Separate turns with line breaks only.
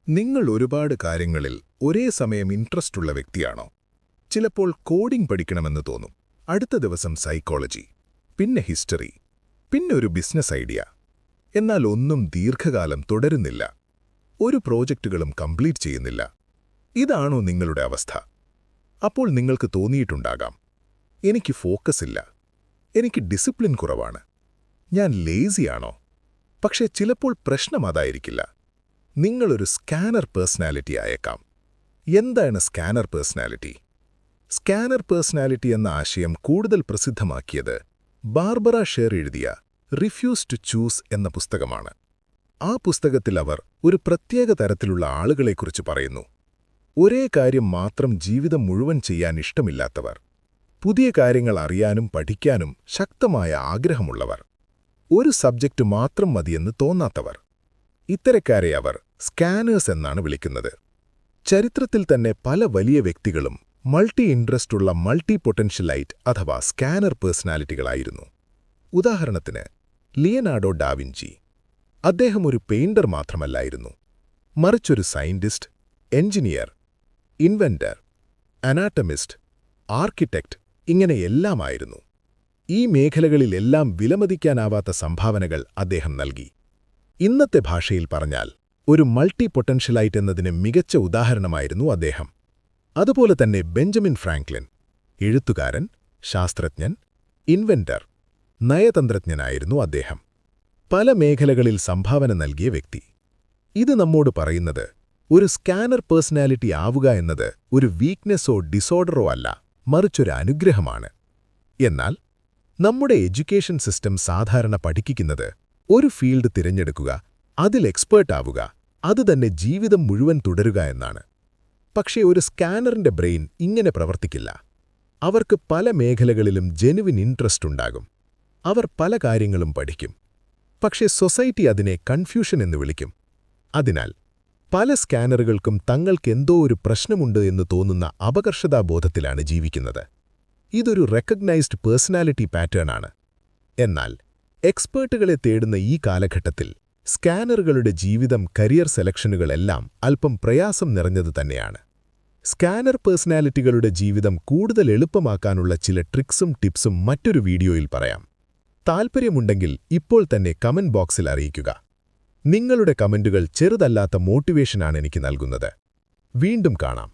നിങ്ങൾ ഒരുപാട് കാര്യങ്ങളിൽ ഒരേ സമയം ഇൻട്രസ്റ്റ് ഉള്ള വ്യക്തിയാണോ? ചിലപ്പോൾ കോഡിംഗ് പഠിക്കണമെന്ന് തോന്നും, അടുത്ത ദിവസം സൈക്കോളജി, പിന്നെ ഹിസ്റ്ററി, പിന്നെ ഒരു ബിസിനസ് ഐഡിയ. എന്നാൽ ഒന്നും ദീർഘകാലം തുടരുന്നില്ല. ഒരു പ്രോജക്റ്റുകളും കംപ്ലീറ്റ് ചെയ്യുന്നില്ല. ഇതാണോ നിങ്ങളുടെ അവസ്ഥ? അപ്പോൾ നിങ്ങൾക്ക് തോന്നിയിട്ടുണ്ടാകാം, എനിക്ക് ഫോക്കസ് ഇല്ല, എനിക്ക് ഡിസിപ്ലിൻ കുറവാണ്, ഞാൻ ലേസിയാണോ? പക്ഷേ ചിലപ്പോൾ പ്രശ്നം അതായിരിക്കില്ല. നിങ്ങളൊരു സ്കാനർ പേഴ്സണാലിറ്റി ആയേക്കാം. എന്താണ് സ്കാനർ പേഴ്സണാലിറ്റി? സ്കാനർ പേഴ്സണാലിറ്റി എന്ന ആശയം കൂടുതൽ പ്രസിദ്ധമാക്കിയത് ബാർബറ ഷെർ എഴുതിയ റിഫ്യൂസ് ടു ചൂസ് എന്ന പുസ്തകമാണ്. ആ പുസ്തകത്തിൽ അവർ ഒരു പ്രത്യേക തരത്തിലുള്ള ആളുകളെക്കുറിച്ച് പറയുന്നു. ഒരേ കാര്യം മാത്രം ജീവിതം മുഴുവൻ ചെയ്യാൻ ഇഷ്ടമില്ലാത്തവർ, പുതിയ കാര്യങ്ങൾ അറിയാനും പഠിക്കാനും ശക്തമായ ആഗ്രഹമുള്ളവർ, ഒരു സബ്ജക്റ്റ് മാത്രം മതിയെന്ന് തോന്നാത്തവർ. ഇത്തരക്കാരെ അവർ സ്കാനേഴ്സ് എന്നാണ് വിളിക്കുന്നത്. ചരിത്രത്തിൽ തന്നെ പല വലിയ വ്യക്തികളും മൾട്ടി ഇൻട്രസ്റ്റ് ഉള്ള മൾട്ടി പൊട്ടൻഷ്യലൈറ്റ് അഥവാ സ്കാനർ പേഴ്സണാലിറ്റികളായിരുന്നു. ഉദാഹരണത്തിന് ലിയനാർഡോ ഡാവിഞ്ചി. അദ്ദേഹം ഒരു പെയിന്റർ മാത്രമല്ലായിരുന്നു, മറിച്ചൊരു scientist, engineer, inventor, anatomist, architect, ഇങ്ങനെയെല്ലാമായിരുന്നു. ഈ മേഖലകളിലെല്ലാം വിലമതിക്കാനാവാത്ത സംഭാവനകൾ അദ്ദേഹം നൽകി. ഇന്നത്തെ ഭാഷയിൽ പറഞ്ഞാൽ ഒരു മൾട്ടി പൊട്ടൻഷ്യലൈറ്റ് എന്നതിന് മികച്ച ഉദാഹരണമായിരുന്നു അദ്ദേഹം. അതുപോലെ തന്നെ ബെഞ്ചമിൻ ഫ്രാങ്ക്ലിൻ, എഴുത്തുകാരൻ, ശാസ്ത്രജ്ഞൻ, ഇൻവെന്റർ, നയതന്ത്രജ്ഞനായിരുന്നു അദ്ദേഹം. പല മേഖലകളിൽ സംഭാവന നൽകിയ വ്യക്തി. ഇത് നമ്മോട് പറയുന്നത് ഒരു സ്കാനർ പേഴ്സണാലിറ്റി ആവുക എന്നത് ഒരു വീക്ക്നെസ്സോ ഡിസോർഡറോ അല്ല, മറിച്ചൊരു അനുഗ്രഹമാണ്. എന്നാൽ നമ്മുടെ എഡ്യൂക്കേഷൻ സിസ്റ്റം സാധാരണ പഠിക്കുന്നത് ഒരു ഫീൽഡ് തിരഞ്ഞെടുക്കുക, അതിൽ എക്സ്പേർട്ടാവുക, അതുതന്നെ ജീവിതം മുഴുവൻ തുടരുക എന്നാണ്. പക്ഷേ ഒരു സ്കാനറിന്റെ ബ്രെയിൻ ഇങ്ങനെ പ്രവർത്തിക്കില്ല. അവർക്ക് പല മേഖലകളിലും ജെനുവിൻ ഇൻട്രസ്റ്റ് ഉണ്ടാകും. അവർ പല കാര്യങ്ങളും പഠിക്കും. പക്ഷേ സൊസൈറ്റി അതിനെ കൺഫ്യൂഷൻ എന്ന് വിളിക്കും. അതിനാൽ പല സ്കാനറുകൾക്കും തങ്ങൾക്കെന്തോ ഒരു പ്രശ്നമുണ്ട് എന്ന് തോന്നുന്ന അപകർഷതാബോധത്തിലാണ് ജീവിക്കുന്നത്. ഇതൊരു റെക്കഗ്നൈസ്ഡ് പേഴ്സണാലിറ്റി പാറ്റേൺ ആണ്. എന്നാൽ എക്സ്പേർട്ടുകളെ തേടുന്ന ഈ കാലഘട്ടത്തിൽ സ്കാനറുകളുടെ ജീവിതം, കരിയർ സെലക്ഷനുകളെല്ലാം അല്പം പ്രയാസം നിറഞ്ഞത് തന്നെയാണ്. സ്കാനർ പേഴ്സണാലിറ്റികളുടെ ജീവിതം കൂടുതൽ എളുപ്പമാക്കാനുള്ള ചില ട്രിക്സും ടിപ്സും മറ്റൊരു വീഡിയോയിൽ പറയാം. താൽപ്പര്യമുണ്ടെങ്കിൽ ഇപ്പോൾ തന്നെ കമന്റ് ബോക്സിൽ അറിയിക്കുക. നിങ്ങളുടെ കമന്റുകൾ ചെറുതല്ലാത്ത മോട്ടിവേഷനാണ് എനിക്ക് നൽകുന്നത്. വീണ്ടും കാണാം.